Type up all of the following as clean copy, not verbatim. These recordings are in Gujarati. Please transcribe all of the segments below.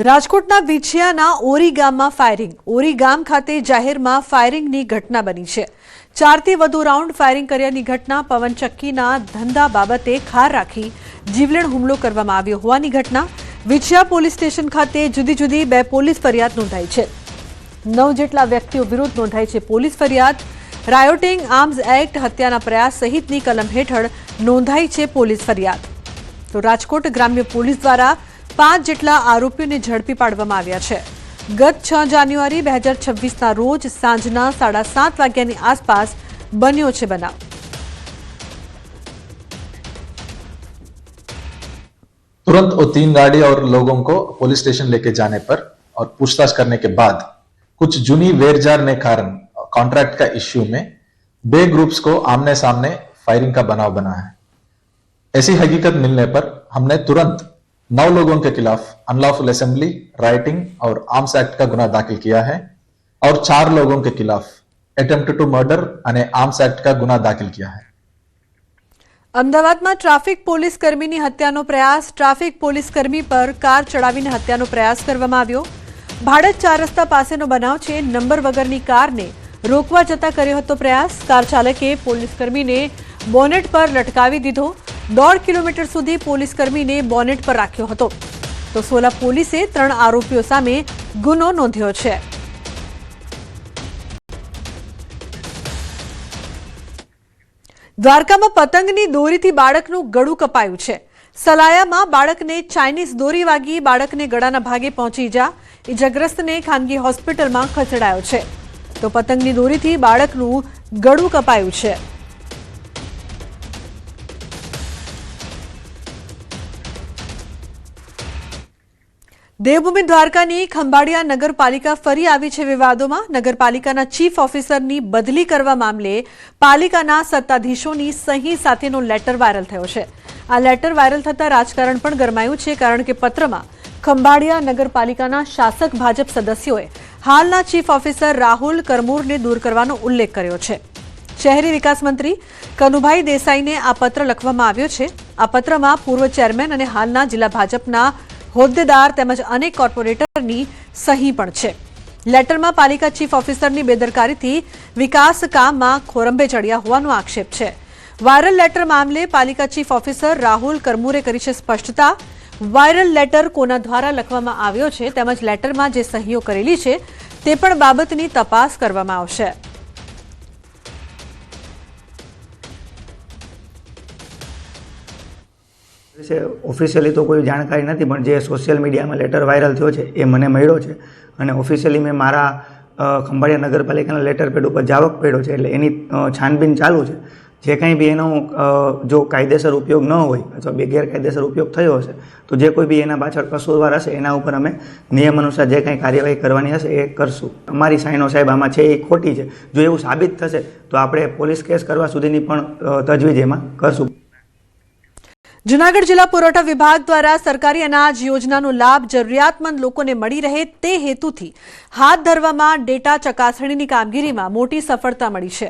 રાજકોટના વિછિયાના ઓરી ગામમાં ફાયરિંગ. ઓરી ગામ ખાતે જાહેરમાં ફાયરિંગની ઘટના બની છે. 4 થી વધુ રાઉન્ડ ફાયરિંગ કર્યાની ઘટના. પવનચક્કીના ધંધા બાબતે ખાર રાખી જીવલેણ હુમલો કરવામાં આવ્યો હોવાની ઘટના. વિછિયા પોલીસ સ્ટેશન ખાતે જુદી જુદી 2 પોલીસ ફરિયાદ નોંધાઈ છે. 9 જેટલા વ્યક્તિઓ વિરુદ્ધ નોંધાઈ છે પોલીસ ફરિયાદ. રાયોટિંગ, આર્મ્સ એક્ટ, હત્યાના પ્રયાસ સહિતની કલમ હેઠળ નોંધાઈ છે પોલીસ ફરિયાદ. તો રાજકોટ ગ્રામ્ય પોલીસ દ્વારા 5 જેટલા આરોપીઓને ઝડપી પાડવામાં આવ્યા છે. ગત 6 જાન્યુઆરી 2026ના રોજ સાંજના 7:30 વાગ્યાની આસપાસ બન્યો છે બનાવ. तुरंत वो 3 गाड़ी और लोगों को पुलिस स्टेशन लेके जाने पर और पूछताछ करने के बाद कुछ जूनी वेरजार ने कारण कॉन्ट्रैक्ट का इश्यू में 2 ग्रुप्स को आमने सामने फायरिंग का बनाव बना है. ऐसी हकीकत मिलने पर हमने तुरंत 9 लोगों के खिलाफ अनलॉफुल असेंबली, राइटिंग और आर्म्स एक्ट का गुना दाखिल किया है और 4 लोगों के खिलाफ अटेम्प्ट टू मर्डर અને आर्म्स एक्ट का गुना दाखिल किया है. અમદાવાદમાં ટ્રાફિક પોલીસ કર્મીની હત્યાનો પ્રયાસ. ટ્રાફિક પોલીસ કર્મી પર કાર ચડાવીને હત્યાનો પ્રયાસ કરવામાં આવ્યો. ભાડજ 4 રસ્તા પાસેનો બનાવ છે. નંબર વગરની કારને રોકવા જતા કર્યો હતો પ્રયાસ. કાર ચાલકે પોલીસ કર્મીને બોનેટ પર લટકાવી દીધો. 1.5 કિલોમીટર સુધી પોલીસ કર્મીને બોનેટ પર રાખ્યો હતો. તો સોલા પોલીસે 3 આરોપીઓ સામે ગુનો નોંધ્યો છે. દ્વારકામાં પતંગની દોરીથી બાળકનું ગળું કપાયું છે. સલાયામાં બાળકને ચાઇનીઝ દોરી વાગી બાળકને ગળાના ભાગે પહોંચી ઇજાગ્રસ્તને ખાનગી હોસ્પિટલમાં ખસેડાયો છે. તો પતંગની દોરીથી બાળકનું ગળું કપાયું છે. દેવભૂમિ દ્વારકાની ખંભાળિયા નગરપાલિકા ફરી આવી છે વિવાદોમાં. નગરપાલિકાના ચીફ ઓફિસરની બદલી કરવા મામલે પાલિકાના સત્તાધીશોની સહી સાથેનો લેટર વાયરલ થયો છે. આ લેટર વાયરલ થતાં રાજકારણ પણ ગરમાયું છે, કારણ કે પત્રમાં ખંભાળિયા નગરપાલિકાના શાસક ભાજપ સદસ્યોએ હાલના ચીફ ઓફિસર રાહુલ કરમૂરને દૂર કરવાનો ઉલ્લેખ કર્યો છે. શહેરી વિકાસ મંત્રી કનુભાઈ દેસાઈને આ પત્ર લખવામાં આવ્યો છે. આ પત્રમાં પૂર્વ ચેરમેન અને હાલના જિલ્લા ભાજપના હોદ્દેદાર તેમજ અનેક કોર્પોરેટરની સહી પણ છે. લેટરમાં પાલિકા ચીફ ઓફિસરની બેદરકારીથી વિકાસ કામમાં ખોરંભે ચડ્યા હોવાનો આક્ષેપ છે. વાયરલ લેટર મામલે પાલિકા ચીફ ઓફિસર રાહુલ કરમૂરે કરી છે સ્પષ્ટતા. વાયરલ લેટર કોના દ્વારા લખવામાં આવ્યો છે તેમજ લેટરમાં જે સહીઓ કરેલી છે તે પણ બાબતની તપાસ કરવામાં આવશે. ઓફિશિયલી તો કોઈ જાણકારી નથી, પણ જે સોશિયલ મીડિયામાં લેટર વાયરલ થયો છે એ મને મળ્યો છે અને ઓફિશિયલી મેં મારા ખંભાળિયા નગરપાલિકાના લેટર પેડ ઉપર જાવક પડ્યો છે, એટલે એની છાનબીન ચાલુ છે. જે કંઈ બી એનો જો કાયદેસર ઉપયોગ ન હોય અથવા ગેરકાયદેસર ઉપયોગ થયો હશે તો જે કોઈ બી એના પાછળ કસૂરવાર હશે એના ઉપર અમે નિયમ અનુસાર જે કંઈ કાર્યવાહી કરવાની હશે એ કરશું. અમારી સાઈનો સાહેબ આમાં છે એ ખોટી છે. જો એવું સાબિત થશે તો આપણે પોલીસ કેસ કરવા સુધીની પણ તજવીજ એમાં કરશું. જૂનાગઢ જિલ્લા પુરવઠા વિભાગ દ્વારા સરકારી અનાજ યોજનાનો લાભ જરૂરિયાતમંદ લોકોને મળી રહે તે હેતુથી હાથ ધરવામાં ડેટા ચકાસણીની કામગીરીમાં મોટી સફળતા મળી છે.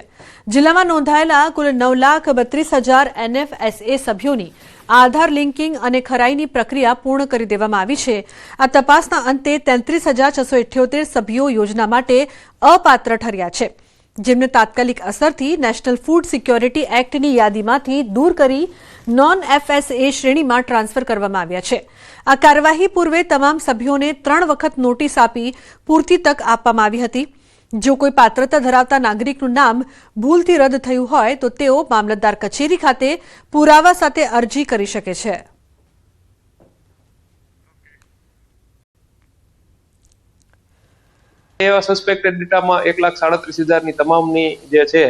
જિલ્લામાં નોંધાયેલા કુલ 9,32,000 NFSA સભ્યોની આધાર લિંકિંગ અને ખરાઈની પ્રક્રિયા પૂર્ણ કરી દેવામાં આવી છે. આ તપાસના અંતે 33,678 સભ્યો યોજના માટે અપાત્ર ઠર્યા છે, જેમને તાત્કાલિક અસરથી નેશનલ ફૂડ સિક્યોરિટી એક્ટની યાદીમાંથી દૂર કરી નોન FSA શ્રેણીમાં ટ્રાન્સફર કરવામાં આવ્યા છે. આ કાર્યવાહી પૂર્વે તમામ સભ્યોને 3 વખત નોટિસ આપી પૂરતી તક આપવામાં આવી હતી. જો કોઈ પાત્રતા ધરાવતા નાગરિકનું નામ ભૂલથી રદ થયું હોય તો તેઓ મામલતદાર કચેરી ખાતે પુરાવા સાથે અરજી કરી શકે છે. એવા સસ્પેક્ટેડ ડેટામાં 1,37,000ની તમામની જે છે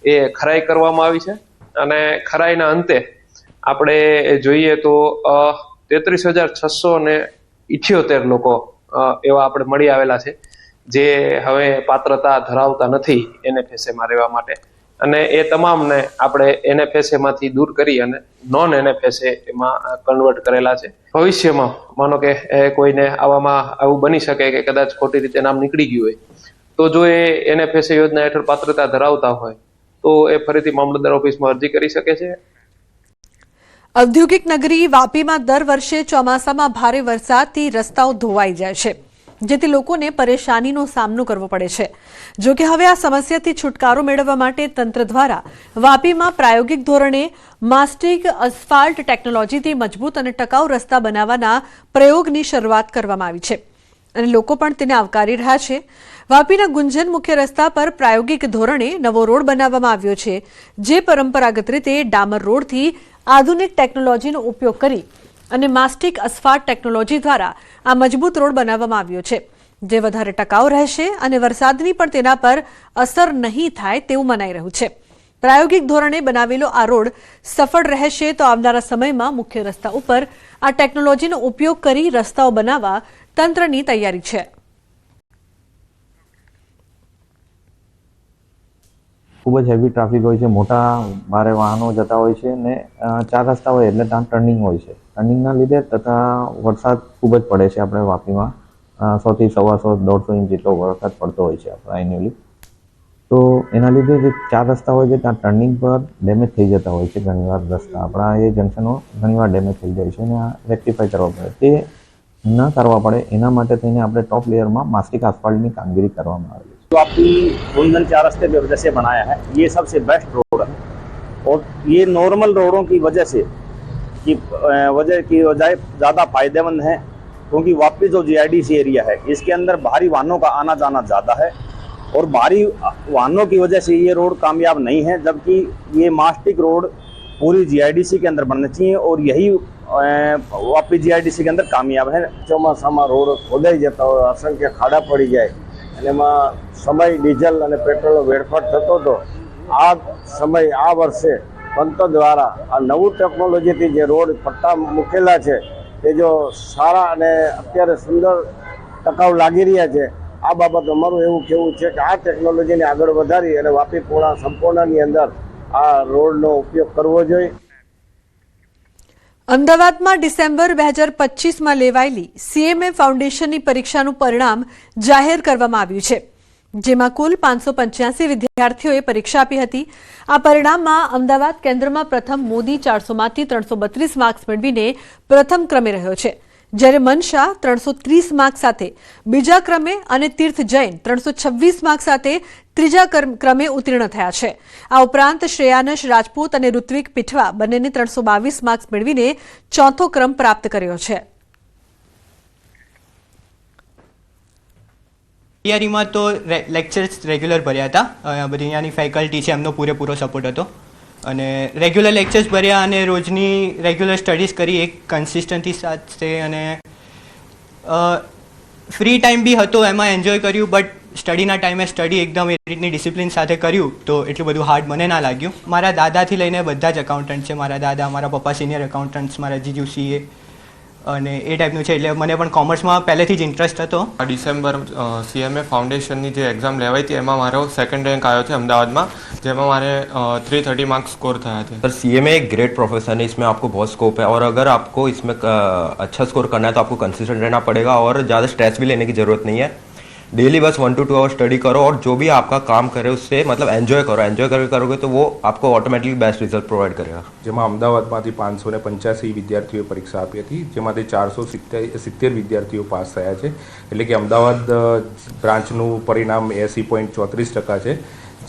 એ ખરાઈ કરવામાં આવી છે અને ખરાઈના અંતે આપણે જોઈએ તો 33,678 લોકો એવા આપણે મળી આવેલા છે જે હવે પાત્રતા ધરાવતા નથી NFSAમાં રહેવા માટે, અને એ તમામને આપણે NFSAમાંથી દૂર કરી અને નોન NFSA એમાં કન્વર્ટ કરેલા છે. ભવિષ્યમાં માનો કે કોઈને આવું બની શકે કે કદાચ ખોટી રીતે નામ નીકળી ગયું હોય તો જો એ NFSA યોજના હેઠળ પાત્રતા ધરાવતા હોય તો એ ફરીથી મામલતદાર ઓફિસમાં અરજી કરી શકે છે. ઔદ્યોગિક નગરી વાપીમાં દર વર્ષે ચોમાસામાં ભારે વરસાદથી રસ્તાઓ ધોવાઈ જાય છે, જેથી લોકોને પરેશાનીનો સામનો કરવો પડે છે. જો કે હવે આ સમસ્યાથી છુટકારો મેળવવા માટે તંત્ર દ્વારા વાપીમાં પ્રાયોગિક ધોરણે માસ્ટિક અસ્ફાલ્ટ ટેકનોલોજીથી મજબૂત અને ટકાઉ રસ્તા બનાવવાના પ્રયોગની શરૂઆત કરવામાં આવી છે અને લોકો પણ તેને આવકારી રહ્યા છે. વાપીના ગુંજન મુખ્ય રસ્તા પર પ્રાયોગિક ધોરણે નવો રોડ બનાવવામાં આવ્યો છે, જે પરંપરાગત રીતે ડામર રોડથી આધુનિક ટેકનોલોજીનો ઉપયોગ કરી અને માસ્ટિક અસ્ફાલ્ટ ટેકનોલોજી દ્વારા આ મજબૂત રોડ બનાવવામાં આવ્યો છે, જે વધારે ટકાઉ રહેશે અને વરસાદની પણ તેના પર અસર નહીં થાય તેવું મનાઈ રહ્યું છે. પ્રાયોગિક ધોરણે બનાવેલો આ રોડ સફળ રહેશે તો આવનારા સમયમાં મુખ્ય રસ્તા ઉપર આ ટેકનોલોજીનો ઉપયોગ કરી રસ્તાઓ બનાવવા તંત્રની તૈયારી છે. ખૂબ જ હેવી ટ્રાફિક હોય છે, મોટા ભારે વાહનો જતા હોય છે અને 4 રસ્તા હોય એટલે ત્યાં ટર્નિંગ હોય છે. ટર્નિંગના લીધે તથા વરસાદ ખૂબ જ પડે છે. આપણે વાપીમાં 100 થી 125-150 ઇંચ જેટલો વરસાદ પડતો હોય છે આપણા એન્યુઅલી. તો એના લીધે જે 4 રસ્તા હોય છે ત્યાં ટર્નિંગ પર ડેમેજ થઈ જતા હોય છે. ઘણીવાર રસ્તા આપણા એ જંકશનો ઘણીવાર ડેમેજ થઈ જાય છે અને આ રેક્ટિફાઈ કરવા પડે. તે ન કરવા પડે એના માટે થઈને આપણે ટોપ લેયરમાં માસ્ટિક આસ્ફાલ્ટની कामगिरी કરવામાં આવી છે. जो आपकी गुंजन 4 रास्ते की वजह से बनाया है, ये सबसे बेस्ट रोड है और ये नॉर्मल रोडों की वजह से की बजाय ज़्यादा फायदेमंद है, क्योंकि वापी जो GIDC एरिया है इसके अंदर भारी वाहनों का आना जाना ज़्यादा है और भारी वाहनों की वजह से ये रोड कामयाब नहीं है, जबकि ये मास्टिक रोड पूरी GIDC के अंदर बनना चाहिए और यही वापी GIDC के अंदर कामयाब है. ચોમાસામાં રોડ ખોદાઈ જતા હોય, અસંખ્ય ખાડા પડી જાય અને એમાં સમય ડીઝલ અને પેટ્રોલનો વેડફાટ થતો હતો. આ સમય આ વર્ષે તંત્ર દ્વારા આ નવું ટેકનોલોજીથી જે રોડ પટ્ટા મૂકેલા છે તે જો સારા અને અત્યારે સુંદર ટકાઉ લાગી રહ્યા છે. આ બાબત અમારું એવું કહેવું છે કે આ ટેકનોલોજીને આગળ વધારી અને વાપી પૂર્ણા સંપૂર્ણની અંદર આ રોડનો ઉપયોગ કરવો જોઈએ. અમદાવાદમાં ડિસેમ્બર 2025માં લેવાયેલી CMA ફાઉન્ડેશનની પરીક્ષાનું પરિણામ જાહેર કરવામાં આવ્યું છે, જેમાં કુલ 585 વિદ્યાર્થીઓએ પરીક્ષા આપી હતી. આ પરિણામમાં અમદાવાદ કેન્દ્રમાં પ્રથમ મોદી 400માંથી 332 માર્ક્સ મેળવીને પ્રથમ ક્રમે રહ્યો છે, જ્યારે મનશા 330 માર્ક્સ સાથે બીજા ક્રમે અને તીર્થ જૈન 326 માર્ક્સ સાથે ત્રીજા ક્રમે ઉત્તીર્ણ થયા છે. આ ઉપરાંત શ્રેયાનશ રાજપૂત અને ઋત્વિક પીઠવા બંનેને 322 માર્ક્સ મેળવીને ચોથો ક્રમ પ્રાપ્ત કર્યો છે. તૈયારીમાં તો લેક્ચર્સ રેગ્યુલર ભર્યા હતા. બધી અહીંયાની ફેકલ્ટી છે એમનો પૂરેપૂરો સપોર્ટ હતો અને રેગ્યુલર લેક્ચર્સ ભર્યા અને રોજની રેગ્યુલર સ્ટડીઝ કરી એક કન્સિસ્ટન્સી સાથે અને ફ્રી ટાઈમ બી હતો એમાં એન્જોય કર્યું. બટ સ્ટડીના ટાઈમે સ્ટડી એકદમ એ રીતની ડિસિપ્લિન સાથે કર્યું તો એટલું બધું હાર્ડ મને ના લાગ્યું. મારા દાદાથી લઈને બધા જ એકાઉન્ટન્ટ છે. મારા દાદા, મારા પપ્પા સિનિયર એકાઉન્ટન્ટ્સ, મારા જીજુ CA અને એ ટાઈપનું છે, એટલે મને પણ કોમર્સમાં પહેલેથી જ ઇન્ટરેસ્ટ હતો. ડિસેમ્બર CMA ફાઉન્ડેશનની જે એક્ઝામ લેવાઈ હતી એમાં મારો સેકન્ડ રેન્ક આવ્યો છે અમદાવાદમાં, જેમાં મારે 330 मार्क्स स्कोर થયા थे. सर CMA एक ग्रेट प्रोफेशन है, इसमें आपको बहुत स्कोप है और अगर आपको इसमें अच्छा स्कोर करना है तो आपको कंसिस्टेंट रहना पड़ेगा और ज़्यादा स्ट्रेस भी लेने की ज़रूरत नहीं है. डेली बस 1 to 2 आवर स्टडी करो और जो भी आपका काम करे उससे मतलब एन्जॉय करो. एन्जॉय करके करोगे तो वो आपको ऑटोमेटिकली बेस्ट रिजल्ट प्रोवाइड करेगा. જેમાં અમદાવાદમાંથી 585 વિદ્યાર્થીઓએ પરીક્ષા આપી હતી, જેમાંથી 470 વિદ્યાર્થીઓ પાસ થયા છે. એટલે કે અમદાવાદ બ્રાન્ચનું પરિણામ 80.34% છે,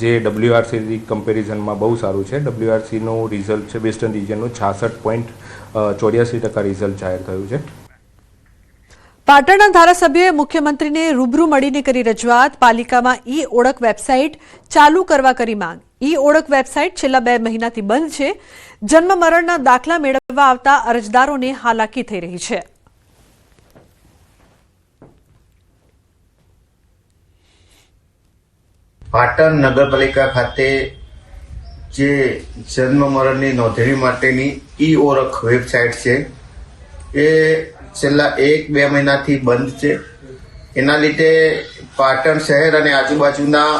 જે WRC કમ્પેરિઝનમાં બહુ સારું છે. WRCનું રિઝલ્ટ છે વેસ્ટર્ન રિજનનું 66.84% રિઝલ્ટ જાહેર થયું છે. પાટણના ધારાસભ્યોએ મુખ્યમંત્રીને રૂબરૂ મળીને કરી રજૂઆત. પાલિકામાં ઓળખ વેબસાઇટ ચાલુ કરવા કરી માંગ. ઓળખ વેબસાઇટ છેલ્લા 2 મહિનાથી બંધ છે. જન્મ મરણના દાખલા મેળવવા આવતા અરજદારોને હાલાકી થઈ રહી છે. પાટણ નગરપાલિકા ખાતે જે જન્મ મરણની નોંધણી માટેની ઓળખ વેબસાઇટ છે એ છેલ્લા 1-2 મહિનાથી બંધ છે. એના લીધે પાટણ શહેર અને આજુબાજુના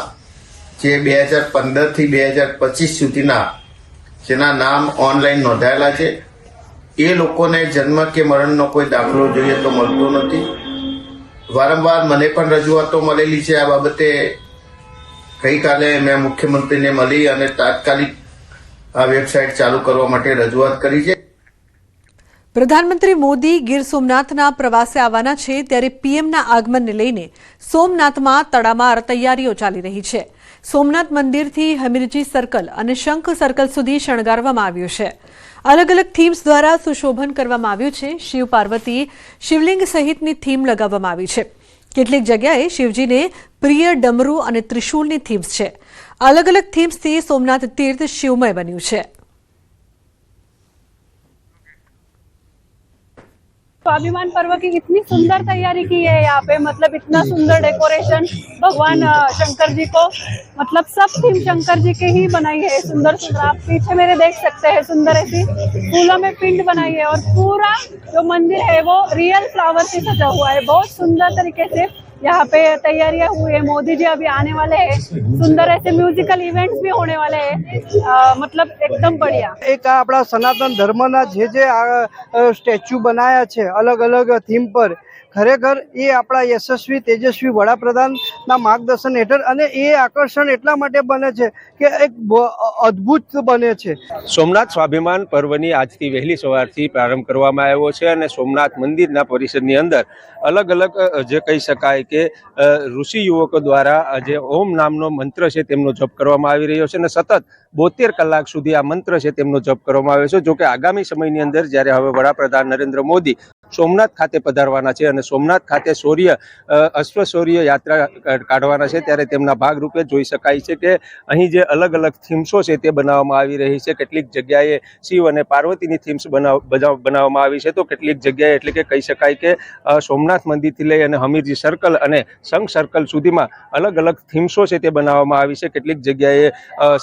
જે 2015 થી 2025 સુધીના જેના નામ ઓનલાઈન નોંધાયેલા છે એ લોકોને જન્મ કે મરણનો કોઈ દાખલો જોઈએ તો મળતો નથી. વારંવાર મને પણ રજૂઆતો મળેલી છે આ બાબતે. ગઈકાલે મેં મુખ્યમંત્રીને મળી અને તાત્કાલિક આ વેબસાઇટ ચાલુ કરવા માટે રજૂઆત કરી છે. પ્રધાનમંત્રી મોદી ગીર સોમનાથના પ્રવાસે આવવાના છે, ત્યારે પીએમના આગમનને લઈને સોમનાથમાં તડામાર તૈયારીઓ ચાલી રહી છે. સોમનાથ મંદિરથી હમીરજી સર્કલ અને શંખ સર્કલ સુધી શણગારવામાં આવ્યું છે. અલગ અલગ થીમ્સ દ્વારા સુશોભન કરવામાં આવ્યું છે. શિવ પાર્વતી શિવલિંગ સહિતની થીમ લગાવવામાં આવી છે. કેટલીક જગ્યાએ શિવજીને પ્રિય ડમરૂ અને ત્રિશૂલની થીમ્સ છે. અલગ અલગ થીમ્સથી સોમનાથ તીર્થ શિવમય બન્યું છે. स्वाभिमान पर्व की कितनी सुंदर तैयारी की है यहाँ पे, मतलब इतना सुंदर डेकोरेशन भगवान शंकर जी को, मतलब सब थीम शंकर जी के ही बनाई है. सुंदर सुंदर आप पीछे मेरे देख सकते हैं, सुंदर ऐसी फूलों में पिंड बनाई है और पूरा जो मंदिर है वो रियल फ्लावर से सजा हुआ है. बहुत सुंदर तरीके से यहाँ पे तैयारियां हुई है. मोदी जी अभी आने वाले हैं, सुंदर ऐसे म्यूजिकल इवेंट्स भी होने वाले हैं, मतलब एकदम बढ़िया. एक આપણા સનાતન ધર્મના જે સ્ટેચ્યુ બનાયા છે અલગ અલગ થીમ પર, ખરેખર એ આપણા યશસ્વી તેજસ્વી વડાપ્રધાનના માર્ગદર્શન હેઠળ, અને એ આકર્ષણ એટલા માટે બને છે કે એક અદ્ભુત બને છે. સોમનાથ સ્વાભિમાન પર્વની આજથી વહેલી સવારથી પ્રારંભ કરવામાં આવ્યો છે અને સોમનાથ મંદિરના પરિસરની અંદર અલગ અલગ જે કહી શકાય કે ઋષિ યુવકો દ્વારા જે ઓમ નામનો મંત્ર છે તેમનો જપ કરવામાં આવી રહ્યો છે અને સતત 72 કલાક સુધી આ મંત્ર છે તેમનો જપ કરવામાં આવ્યો છે. જો કે આગામી સમયની અંદર જ્યારે હવે વડાપ્રધાન નરેન્દ્ર મોદી સોમનાથ ખાતે પધારવાના છે અને સોમનાથ ખાતે અશ્વ શૌર્ય યાત્રા કાઢવાના છે, ત્યારે તેમના ભાગરૂપે જોઈ શકાય છે કે અહીં જે અલગ અલગ થીમ્સો છે તે બનાવવામાં આવી રહી છે. કેટલીક જગ્યાએ શિવ અને પાર્વતીની થીમ્સ બનાવવામાં આવી છે, તો કેટલીક જગ્યાએ એટલે કે કહી શકાય કે સોમનાથ મંદિરથી લઈ અને હમીરજી સર્કલ અને શંખ સર્કલ સુધીમાં અલગ અલગ થીમ્સો છે તે બનાવવામાં આવી છે. કેટલીક જગ્યાએ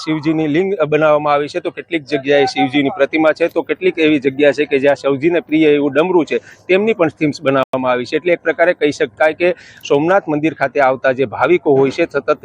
શિવજીની લિંગ બનાવવામાં આવી છે, તો કેટલીક જગ્યાએ શિવજીની પ્રતિમા છે, તો કેટલીક એવી જગ્યા છે કે જ્યાં શિવજીને પ્રિય એવું ડમરું છે તેમની પણ થીમ્સ બનાવવામાં આવી છે. એટલે એક પ્રકારે કહી શકાય કે સોમનાથ મંદિર ખાતે આવતા જે ભાવિકો હોય છે સતત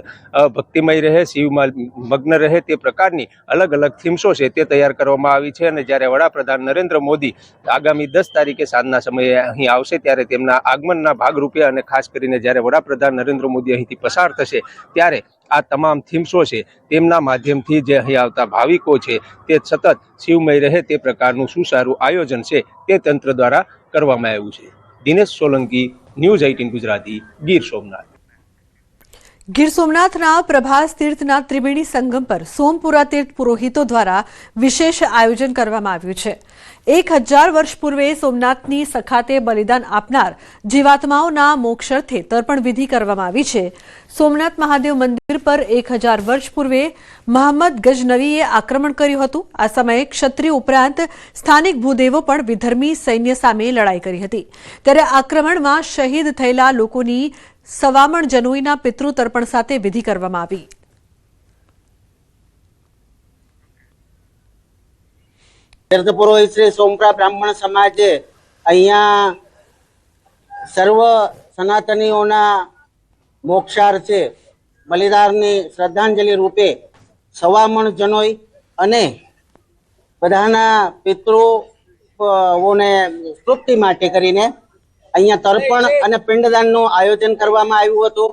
ભક્તિમય રહે, શિવમાં મગ્ન રહે તે પ્રકારની અલગ અલગ થીમ્સો છે તે તૈયાર કરવામાં આવી છે. અને જ્યારે વડાપ્રધાન નરેન્દ્ર મોદી આગામી 10 તારીખે સાંજના સમયે અહીં આવશે, ત્યારે તેમના આગમનના ભાગરૂપે અને ખાસ કરીને જ્યારે વડાપ્રધાન નરેન્દ્ર મોદી અહીંથી પસાર થશે, ત્યારે આ તમામ થીમ્સો છે તેમના માધ્યમથી જે અહીં આવતા ભાવિકો છે તે સતત શિવમય રહે તે પ્રકારનું સુસારું આયોજન છે તે તંત્ર દ્વારા કરવામાં આવ્યું છે. દિનેશ સોલંકી, ન્યૂઝ 18 ગુજરાતી, ગીર સોમનાથ. ગીર સોમનાથના પ્રભાસ તીર્થના ત્રિવેણી સંગમ પર સોમપુરા તીર્થ પુરોહિતો દ્વારા વિશેષ આયોજન કરવામાં આવ્યું છે. 1000 વર્ષ પૂર્વે સોમનાથની સખાતે બલિદાન આપનાર જીવાત્માઓના મોક્ષાર્થે તર્પણ વિધિ કરવામાં આવી છે. સોમનાથ મહાદેવ મંદિર પર 1000 વર્ષ પૂર્વે મહંમદ ગજનવીએ આક્રમણ કર્યું હતું. આ સમયે ક્ષત્રિય ઉપરાંત સ્થાનિક ભૂદેવો પણ વિધર્મી સૈન્ય સામે લડાઈ કરી હતી. ત્યારે આક્રમણમાં શહીદ થયેલા લોકોની સવામણ જનોઈના પિતૃ તર્પણ સાથે વિધિ કરવામાં આવી. તીર્થ પુરોહિત શ્રી સોમપુરા બ્રાહ્મણ સમાજે અહીંયા સર્વ સનાતનીઓના મોક્ષાર્થે બલિદાનની શ્રદ્ધાંજલિ રૂપે સવામણ જનોઈ અને બધાના પિતૃઓને તૃપ્તિ માટે કરીને અહીંયા તર્પણ અને પિંડદાનનું આયોજન કરવામાં આવ્યું હતું.